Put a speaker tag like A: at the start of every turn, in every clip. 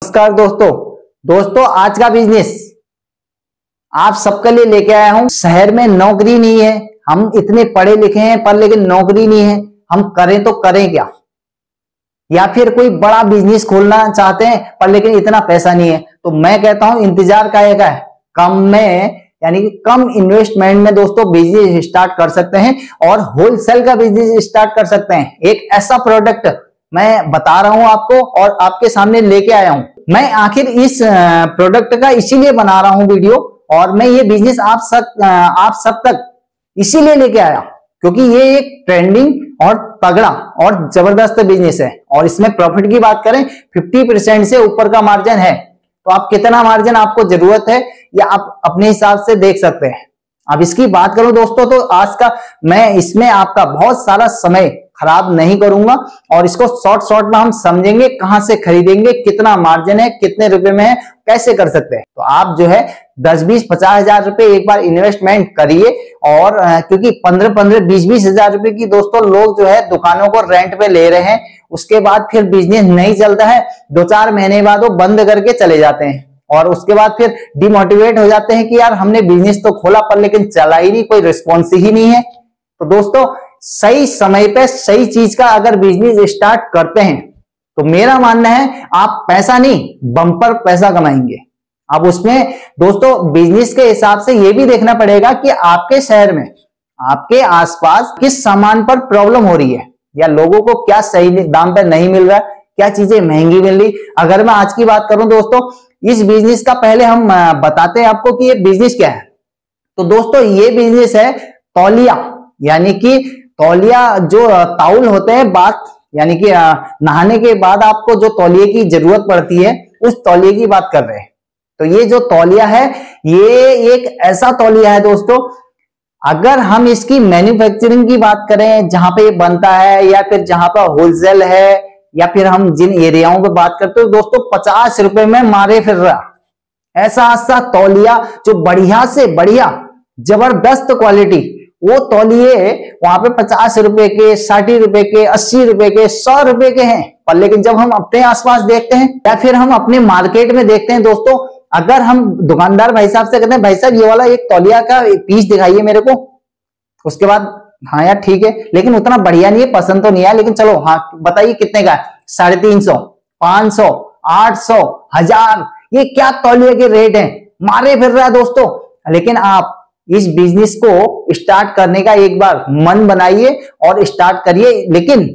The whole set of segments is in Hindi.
A: नमस्कार दोस्तों आज का बिजनेस आप सबके लिए लेके आया हूं। शहर में नौकरी नहीं है, हम इतने पढ़े लिखे हैं पर लेकिन नौकरी नहीं है, हम करें तो करें क्या। या फिर कोई बड़ा बिजनेस खोलना चाहते हैं पर लेकिन इतना पैसा नहीं है, तो मैं कहता हूं इंतजार काहेगा है, कम में यानी कि कम इन्वेस्टमेंट में दोस्तों बिजनेस स्टार्ट कर सकते हैं और होलसेल का बिजनेस स्टार्ट कर सकते हैं। एक ऐसा प्रोडक्ट मैं बता रहा हूं आपको और आपके सामने लेके आया हूं। मैं आखिर इस प्रोडक्ट का इसीलिए बना रहा हूं वीडियो, और मैं ये बिजनेस आप सब तक इसीलिए लेके आया क्योंकि ये एक ट्रेंडिंग और तगड़ा और जबरदस्त बिजनेस है। और इसमें प्रॉफिट की बात करें 50% से ऊपर का मार्जिन है। तो आप कितना मार्जिन आपको जरूरत है या आप अपने हिसाब से देख सकते हैं। अब इसकी बात करूं दोस्तों तो आज का मैं इसमें आपका बहुत सारा समय खराब नहीं करूंगा और इसको शॉर्ट में हम समझेंगे, कहां से खरीदेंगे, कितना मार्जिन है, कितने रुपए में है, कैसे कर सकते हैं। तो आप जो है 10-20-50 हजार रुपए एक बार इन्वेस्टमेंट करिए। और क्योंकि 15-20 हजार रुपए की दोस्तों लोग जो है दुकानों को रेंट पे ले रहे हैं, उसके बाद फिर बिजनेस नहीं चलता है, 2-4 महीने बाद वो बंद करके चले जाते हैं और उसके बाद फिर डिमोटिवेट हो जाते हैं कि यार हमने बिजनेस तो खोला पर लेकिन चला ही नहीं, कोई रिस्पॉन्स ही नहीं है। तो दोस्तों सही समय पे सही चीज का अगर बिजनेस स्टार्ट करते हैं तो मेरा मानना है आप पैसा नहीं बम्पर पैसा कमाएंगे। अब उसमें दोस्तों बिजनेस के हिसाब से ये भी देखना पड़ेगा कि आपके शहर में आपके आसपास किस सामान पर प्रॉब्लम हो रही है या लोगों को क्या सही दाम पर नहीं मिल रहा है, क्या चीजें महंगी मिल रही। अगर मैं आज की बात करूं दोस्तों इस बिजनेस का पहले हम बताते हैं आपको कि ये बिजनेस क्या है। तो दोस्तों ये बिजनेस है तौलिया, यानी कि तौलिया जो ताउल होते हैं बात यानी कि नहाने के बाद आपको जो तौलिए की जरूरत पड़ती है उस तौलिए की बात कर रहे हैं। तो ये जो तौलिया है ये एक ऐसा तौलिया है दोस्तों, अगर हम इसकी मैन्युफैक्चरिंग की बात करें जहां पे ये बनता है या फिर जहां पर होलसेल है या फिर हम जिन एरियाओं पे बात करते हैं दोस्तों 50 रुपए में मारे फिर रहा ऐसा तौलिया जो बढ़िया से बढ़िया जबरदस्त क्वालिटी, वो तौलिए वहां पे 50 रुपए के, 60 रुपए के, 80 रुपए के, 100 रुपए के हैं। पर लेकिन जब हम अपने आसपास देखते हैं या फिर हम अपने मार्केट में देखते हैं दोस्तों, अगर हम दुकानदार भाई साहब से कहते हैं भाई साहब ये वाला एक तौलिया का पीस दिखाइए मेरे को, उसके बाद हाँ यार ठीक है लेकिन उतना बढ़िया नहीं है, पसंद तो नहीं है लेकिन चलो हाँ बताइए कितने का है, 350, 500, 800, 1000, ये क्या तौलिए के रेट हैं, मारे फिर रहा है दोस्तों। लेकिन आप इस बिजनेस को स्टार्ट करने का एक बार मन बनाइए और स्टार्ट करिए। लेकिन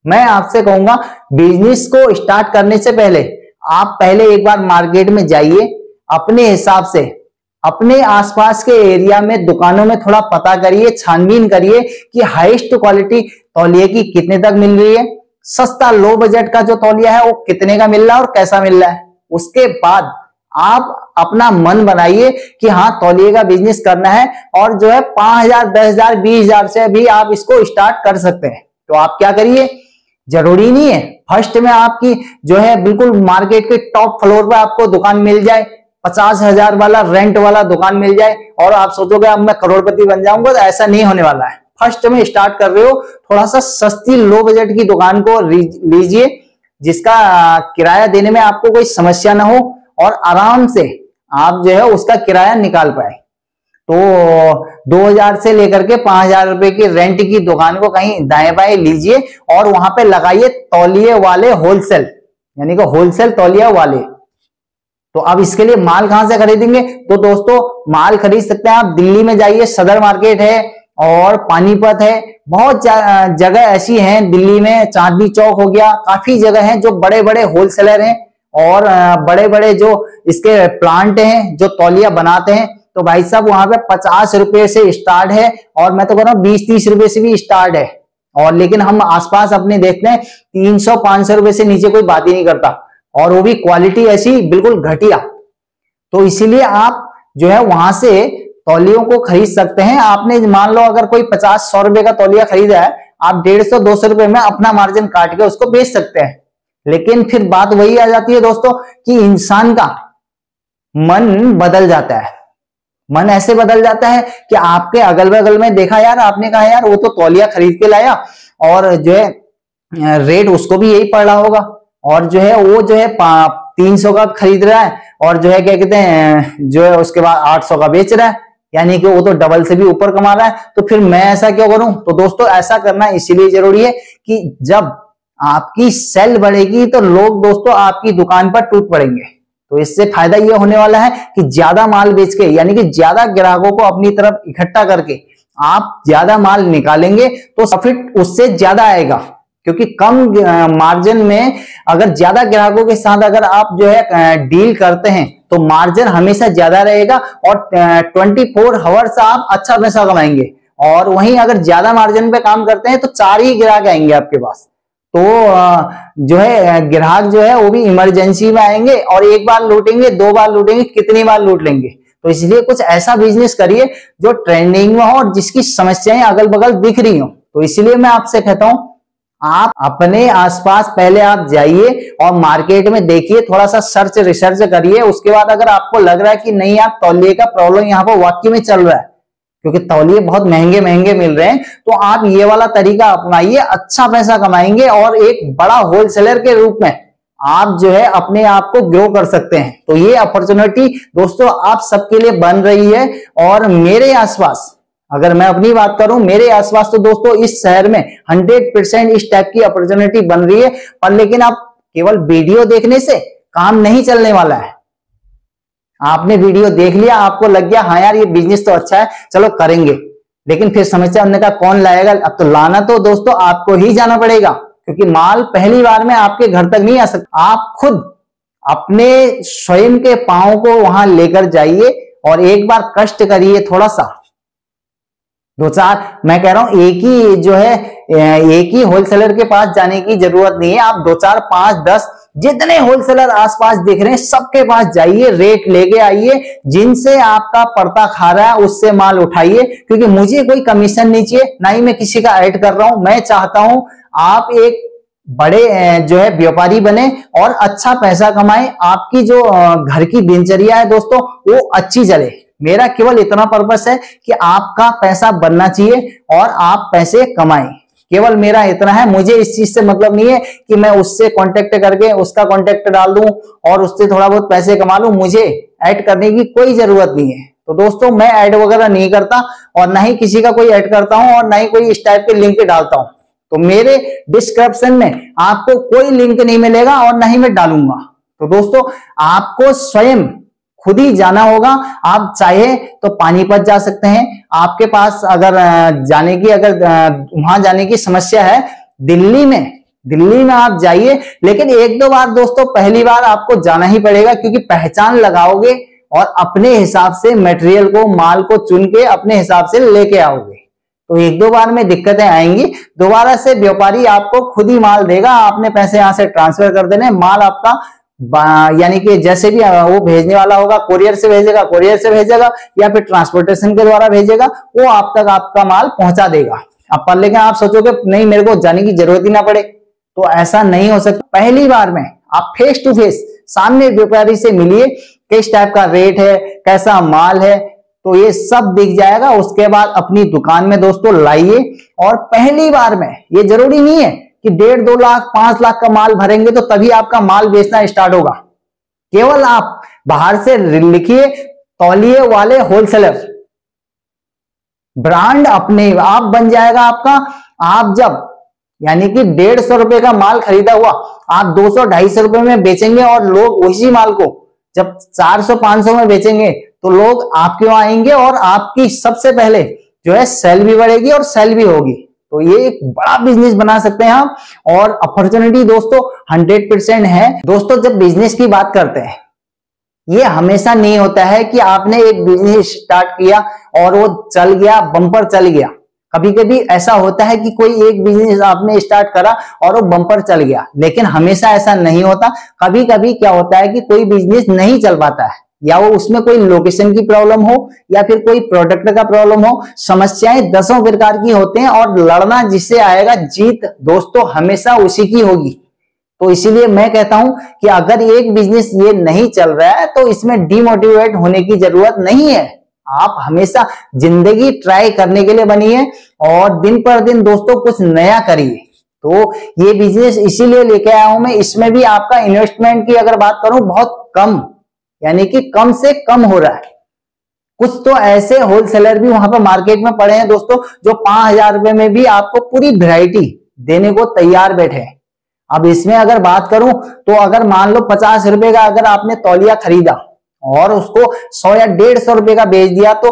A: मैं आपसे कहूंगा बिजनेस को स्टार्ट करने से पहले आप पहले एक बार मार्केट में जाइए, अपने हिसाब से अपने आसपास के एरिया में दुकानों में थोड़ा पता करिए, छानबीन करिए कि हाईएस्ट क्वालिटी तौलिए की कितने तक मिल रही है, सस्ता लो बजट का जो तौलिया है वो कितने का मिल रहा है और कैसा मिल रहा है। उसके बाद आप अपना मन बनाइए कि हाँ तौलिए का बिजनेस करना है और जो है 5,000, 10,000, 20,000 से भी आप इसको स्टार्ट कर सकते हैं। तो आप क्या करिए, जरूरी नहीं है फर्स्ट में आपकी जो है बिल्कुल मार्केट के टॉप फ्लोर पर आपको दुकान मिल जाए, 50,000 वाला रेंट वाला दुकान मिल जाए और आप सोचोगे अब मैं करोड़पति बन जाऊंगा, तो ऐसा नहीं होने वाला है। फर्स्ट में स्टार्ट कर रहे हो थोड़ा सा सस्ती लो बजट की दुकान को लीजिए जिसका किराया देने में आपको कोई समस्या ना हो और आराम से आप जो है उसका किराया निकाल पाए। तो 2,000 से लेकर के 5,000 रुपए की रेंट की दुकान को कहीं दाएं बाएं लीजिए और वहां पे लगाइए तौलिए वाले होलसेल, यानी कि होलसेल तौलिया वाले। तो अब इसके लिए माल कहां से खरीदेंगे, तो दोस्तों माल खरीद सकते हैं आप दिल्ली में जाइए, सदर मार्केट है और पानीपत है, बहुत जगह ऐसी हैं दिल्ली में, चांदनी चौक हो गया, काफी जगह हैं जो बड़े बड़े होलसेलर हैं और बड़े बड़े जो इसके प्लांट हैं जो तौलिया बनाते हैं। तो भाई साहब वहां पे 50 रुपए से स्टार्ट है और मैं तो कह रहा हूँ 20-30 रुपए से भी स्टार्ट है। और लेकिन हम आसपास अपने देखते हैं 300-500 रुपए से नीचे कोई बात ही नहीं करता और वो भी क्वालिटी ऐसी बिल्कुल घटिया। तो इसीलिए आप जो है वहां से तौलियों को खरीद सकते हैं। आपने मान लो अगर कोई 50-100 रुपए का तौलिया खरीदा है, आप 150-200 रुपए में अपना मार्जिन काट के उसको बेच सकते हैं। लेकिन फिर बात वही आ जाती है दोस्तों कि इंसान का मन बदल जाता है। मन ऐसे बदल जाता है कि आपके अगल बगल में देखा यार, आपने कहा यार वो तो तौलिया खरीद के लाया और जो है रेट उसको भी यही पड़ रहा होगा और जो है वो जो है 300 का खरीद रहा है और जो है क्या कहते हैं जो है उसके बाद 800 का बेच रहा है, यानी कि वो तो डबल से भी ऊपर कमा रहा है। तो फिर मैं ऐसा क्यों करूं? तो दोस्तों ऐसा करना इसीलिए जरूरी है कि जब आपकी सेल बढ़ेगी तो लोग दोस्तों आपकी दुकान पर टूट पड़ेंगे। तो इससे फायदा ये होने वाला है कि ज्यादा माल बेच के, यानी कि ज्यादा ग्राहकों को अपनी तरफ इकट्ठा करके आप ज्यादा माल निकालेंगे तो प्रॉफिट उससे ज्यादा आएगा, क्योंकि कम मार्जिन में अगर ज्यादा ग्राहकों के साथ अगर आप जो है डील करते हैं तो मार्जिन हमेशा ज्यादा रहेगा और 24 आवर्स आप अच्छा पैसा कमाएंगे। और वहीं अगर ज्यादा मार्जिन पे काम करते हैं तो 4 ही ग्राहक आएंगे आपके पास। तो जो है ग्राहक जो है वो भी इमरजेंसी में आएंगे और एक बार लूटेंगे, 2 बार लूटेंगे, कितनी बार लूट लेंगे। तो इसलिए कुछ ऐसा बिजनेस करिए जो ट्रेंडिंग में हो और जिसकी समस्याएं अगल बगल दिख रही हो। तो इसलिए मैं आपसे कहता हूं आप अपने आसपास पहले आप जाइए और मार्केट में देखिए, थोड़ा सा सर्च रिसर्च करिए। उसके बाद अगर आपको लग रहा है कि नहीं यार तौलिए का प्रॉब्लम यहाँ पर वाकई में चल रहा है, क्योंकि तौलिए बहुत महंगे महंगे मिल रहे हैं, तो आप ये वाला तरीका अपनाइए, अच्छा पैसा कमाएंगे और एक बड़ा होलसेलर के रूप में आप जो है अपने आप को ग्रो कर सकते हैं। तो ये अपॉर्चुनिटी दोस्तों आप सबके लिए बन रही है। और मेरे आसपास अगर मैं अपनी बात करूं, मेरे आसपास तो दोस्तों इस शहर में 100% इस टाइप की अपॉर्चुनिटी बन रही है। पर लेकिन आप केवल वीडियो देखने से काम नहीं चलने वाला है। आपने वीडियो देख लिया, आपको लग गया हाँ यार ये बिजनेस तो अच्छा है, चलो करेंगे, लेकिन फिर समस्या हमने कहा कौन लाएगा? अब तो लाना तो दोस्तों आपको ही जाना पड़ेगा, क्योंकि माल पहली बार में आपके घर तक नहीं आ सकता। आप खुद अपने स्वयं के पांव को वहां लेकर जाइए और एक बार कष्ट करिए थोड़ा सा। 2-4 मैं कह रहा हूं एक ही जो है एक ही होलसेलर के पास जाने की जरूरत नहीं है। आप 2-4 5 10 जितने होलसेलर आसपास दिख रहे हैं सबके पास जाइए, रेट लेके आइए, जिनसे आपका पड़ता खा रहा है उससे माल उठाइए। क्योंकि मुझे कोई कमीशन नहीं चाहिए, ना ही मैं किसी का ऐड कर रहा हूं। मैं चाहता हूं आप एक बड़े जो है व्यापारी बने और अच्छा पैसा कमाएं। आपकी जो घर की दिनचर्या है दोस्तों वो अच्छी चले। मेरा केवल इतना पर्पस है कि आपका पैसा बनना चाहिए और आप पैसे कमाएं, केवल मेरा इतना है। मुझे इस चीज से मतलब नहीं है कि मैं उससे कांटेक्ट करके उसका कांटेक्ट डाल दूं और उससे थोड़ा बहुत पैसे कमा लूं। मुझे ऐड करने की कोई जरूरत नहीं है। तो दोस्तों मैं ऐड वगैरह नहीं करता और ना ही किसी का कोई ऐड करता हूं और ना ही कोई इस टाइप के लिंक डालता हूं। तो मेरे डिस्क्रिप्शन में आपको कोई लिंक नहीं मिलेगा और ना ही मैं डालूंगा। तो दोस्तों आपको स्वयं खुद ही जाना होगा। आप चाहे तो पानीपत जा सकते हैं, आपके पास अगर जाने की वहां जाने की समस्या है, दिल्ली में आप जाइए। लेकिन 1-2 बार दोस्तों पहली बार आपको जाना ही पड़ेगा, क्योंकि पहचान लगाओगे और अपने हिसाब से मटेरियल को, माल को चुन के अपने हिसाब से लेके आओगे। तो 1-2 बार में दिक्कतें आएंगी, दोबारा से व्यापारी आपको खुद ही माल देगा। आपने पैसे यहां से ट्रांसफर कर देने, माल आपका यानी कि जैसे भी वो भेजने वाला होगा, कोरियर से भेजेगा या फिर ट्रांसपोर्टेशन के द्वारा भेजेगा, वो आप तक आपका माल पहुंचा देगा। अब पर लेकिन आप सोचोगे नहीं मेरे को जाने की जरूरत ही ना पड़े, तो ऐसा नहीं हो सकता। पहली बार में आप फेस टू फेस सामने व्यापारी से मिलिए, किस टाइप का रेट है, कैसा माल है, तो ये सब दिख जाएगा। उसके बाद अपनी दुकान में दोस्तों लाइए। और पहली बार में ये जरूरी नहीं है कि 1.5-2 लाख 5 लाख का माल भरेंगे तो तभी आपका माल बेचना स्टार्ट होगा। केवल आप बाहर से लिखिए तौलिए वाले होलसेलर, ब्रांड अपने आप बन जाएगा आपका। आप जब यानी कि 150 रुपए का माल खरीदा हुआ आप 200-250 रुपए में बेचेंगे और लोग उसी माल को जब 400-500 में बेचेंगे तो लोग आपके वहां आएंगे और आपकी सबसे पहले जो है सेल भी बढ़ेगी और सेल भी होगी। तो ये एक बड़ा बिजनेस बना सकते हैं आप। और अपॉर्चुनिटी दोस्तों 100% है। दोस्तों जब बिजनेस की बात करते हैं, ये हमेशा नहीं होता है कि आपने एक बिजनेस स्टार्ट किया और वो चल गया, बम्पर चल गया। कभी कभी ऐसा होता है कि कोई एक बिजनेस आपने स्टार्ट करा और वो बम्पर चल गया, लेकिन हमेशा ऐसा नहीं होता। कभी कभी क्या होता है कि कोई बिजनेस नहीं चल पाता है, या वो उसमें कोई लोकेशन की प्रॉब्लम हो या फिर कोई प्रोडक्ट का प्रॉब्लम हो। समस्याएं 10 प्रकार की होते हैं और लड़ना जिससे आएगा जीत दोस्तों हमेशा उसी की होगी। तो इसीलिए मैं कहता हूं कि अगर एक बिजनेस ये नहीं चल रहा है तो इसमें डिमोटिवेट होने की जरूरत नहीं है। आप हमेशा जिंदगी ट्राई करने के लिए बनी है और दिन पर दिन दोस्तों कुछ नया करिए। तो ये बिजनेस इसीलिए लेके आया हूं मैं। इसमें भी आपका इन्वेस्टमेंट की अगर बात करूं बहुत कम, यानी कि कम से कम हो रहा है। कुछ तो ऐसे होलसेलर भी वहां पर मार्केट में पड़े हैं दोस्तों, जो 5,000 रुपए में भी आपको पूरी वैरायटी देने को तैयार बैठे हैं। अब इसमें अगर बात करूं तो अगर मान लो 50 रुपए का अगर आपने तौलिया खरीदा और उसको 100 या 150 रुपए का बेच दिया, तो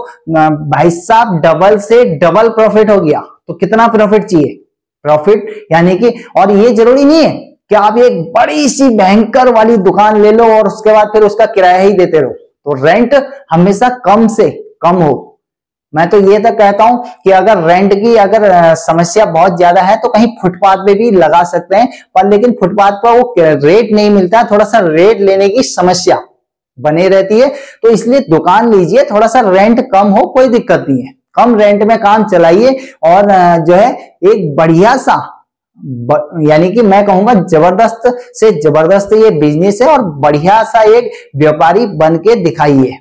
A: भाई साहब डबल से डबल प्रॉफिट हो गया। तो कितना प्रॉफिट चाहिए? प्रॉफिट यानी कि, और ये जरूरी नहीं है कि आप एक बड़ी सी भयंकर वाली दुकान ले लो और उसके बाद फिर उसका किराया ही देते रहो। तो रेंट हमेशा कम से कम हो। मैं तो ये तक कहता हूं कि अगर रेंट की अगर समस्या बहुत ज्यादा है तो कहीं फुटपाथ पे भी लगा सकते हैं, पर लेकिन फुटपाथ पर वो रेट नहीं मिलता है, थोड़ा सा रेट लेने की समस्या बनी रहती है। तो इसलिए दुकान लीजिए, थोड़ा सा रेंट कम हो, कोई दिक्कत नहीं है, कम रेंट में काम चलाइए और जो है एक बढ़िया सा, यानी कि मैं कहूंगा जबरदस्त से जबरदस्त ये बिजनेस है और बढ़िया सा एक व्यापारी बन के दिखाइए।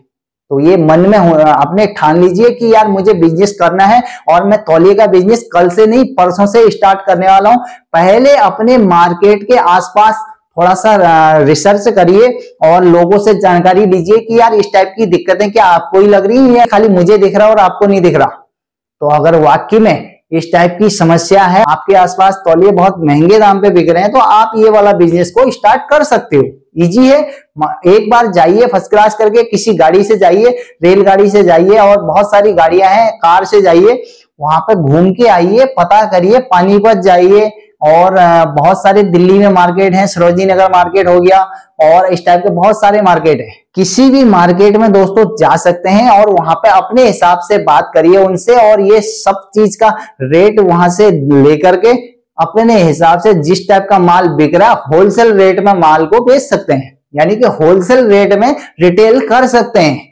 A: तो ये मन में अपने ठान लीजिए कि यार मुझे बिजनेस करना है और मैं तौलिए का बिजनेस कल से नहीं परसों से स्टार्ट करने वाला हूं। पहले अपने मार्केट के आसपास थोड़ा सा रिसर्च करिए और लोगों से जानकारी लीजिए कि यार इस टाइप की दिक्कतें क्या आपको ही लग रही है या खाली मुझे दिख रहा है और आपको नहीं दिख रहा। तो अगर वाकई में इस टाइप की समस्या है, आपके आसपास तौलिए बहुत महंगे दाम पे बिक रहे हैं, तो आप ये वाला बिजनेस को स्टार्ट कर सकते हो। इजी है, एक बार जाइए फर्स्ट क्लास करके, किसी गाड़ी से जाइए, रेलगाड़ी से जाइए और बहुत सारी गाड़ियां हैं, कार से जाइए, वहां पर घूम के आइए, पता करिए, पानीपत जाइए और बहुत सारे दिल्ली में मार्केट है, सरोजनी नगर मार्केट हो गया और इस टाइप के बहुत सारे मार्केट है। किसी भी मार्केट में दोस्तों जा सकते हैं और वहां पे अपने हिसाब से बात करिए उनसे और ये सब चीज का रेट वहां से लेकर के अपने हिसाब से जिस टाइप का माल बिक रहा है होलसेल रेट में माल को बेच सकते हैं, यानी कि होलसेल रेट में रिटेल कर सकते हैं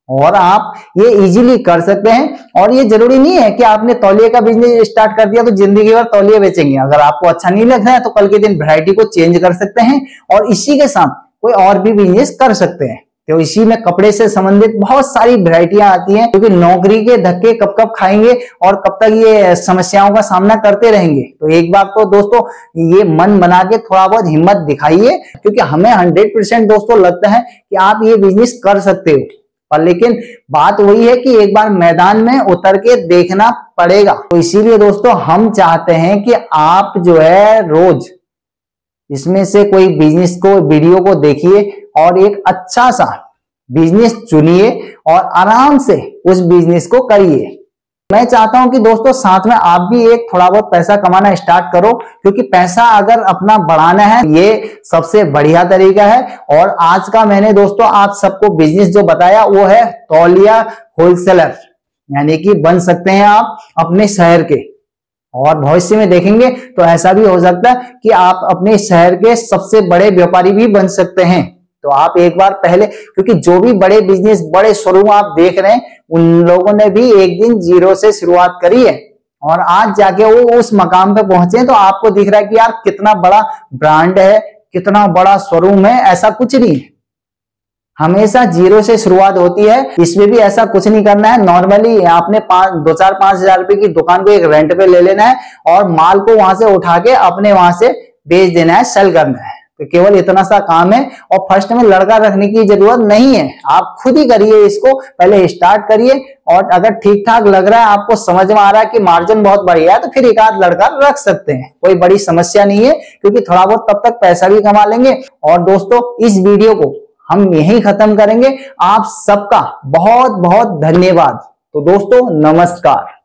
A: और आप ये इजीली कर सकते हैं। और ये जरूरी नहीं है कि आपने तौलिए का बिजनेस स्टार्ट कर दिया तो जिंदगी भर तौलिए बेचेंगे। अगर आपको अच्छा नहीं लग रहा है तो कल के दिन वैरायटी को चेंज कर सकते हैं और इसी के साथ कोई और भी बिजनेस कर सकते हैं। तो इसी में कपड़े से संबंधित बहुत सारी वैरायटियां आती हैं, क्योंकि नौकरी के धक्के कब कब खाएंगे और कब तक ये समस्याओं का सामना करते रहेंगे। तो एक बार तो दोस्तों ये मन बना के थोड़ा बहुत हिम्मत दिखाइए, क्योंकि हमें 100% दोस्तों लगता है कि आप ये बिजनेस कर सकते हो, पर लेकिन बात वही है कि एक बार मैदान में उतर के देखना पड़ेगा। तो इसीलिए दोस्तों हम चाहते हैं कि आप जो है रोज इसमें से कोई बिजनेस को वीडियो को देखिए और एक अच्छा सा बिजनेस चुनिए और आराम से उस बिजनेस को करिए। मैं चाहता हूं कि दोस्तों साथ में आप भी एक थोड़ा बहुत पैसा कमाना स्टार्ट करो, क्योंकि पैसा अगर अपना बढ़ाना है ये सबसे बढ़िया तरीका है। और आज का मैंने दोस्तों आप सबको बिजनेस जो बताया वो है तौलिया होलसेलर, यानी कि बन सकते हैं आप अपने शहर के, और भविष्य में देखेंगे तो ऐसा भी हो सकता है कि आप अपने शहर के सबसे बड़े व्यापारी भी बन सकते हैं। तो आप एक बार पहले, क्योंकि जो भी बड़े बिजनेस बड़े शोरूम आप देख रहे हैं उन लोगों ने भी एक दिन जीरो से शुरुआत करी है और आज जाके वो उस मकाम पे पहुंचे। तो आपको दिख रहा है कि यार कितना बड़ा ब्रांड है, कितना बड़ा शोरूम है। ऐसा कुछ नहीं है, हमेशा जीरो से शुरुआत होती है। इसमें भी ऐसा कुछ नहीं करना है। नॉर्मली आपने 2-4-5 हजार रुपए की दुकान को एक रेंट पे ले लेना है और माल को वहां से उठा के अपने वहां से बेच देना है, सेल करना है। तो केवल इतना सा काम है और फर्स्ट में लड़का रखने की जरूरत नहीं है, आप खुद ही करिए इसको, पहले स्टार्ट करिए और अगर ठीक ठाक लग रहा है, आपको समझ में आ रहा है कि मार्जिन बहुत बढ़िया है, तो फिर एक आध लड़का रख सकते हैं, कोई बड़ी समस्या नहीं है, क्योंकि थोड़ा बहुत तब तक पैसा भी कमा लेंगे। और दोस्तों इस वीडियो को हम यहीं खत्म करेंगे। आप सबका बहुत बहुत धन्यवाद। तो दोस्तों नमस्कार।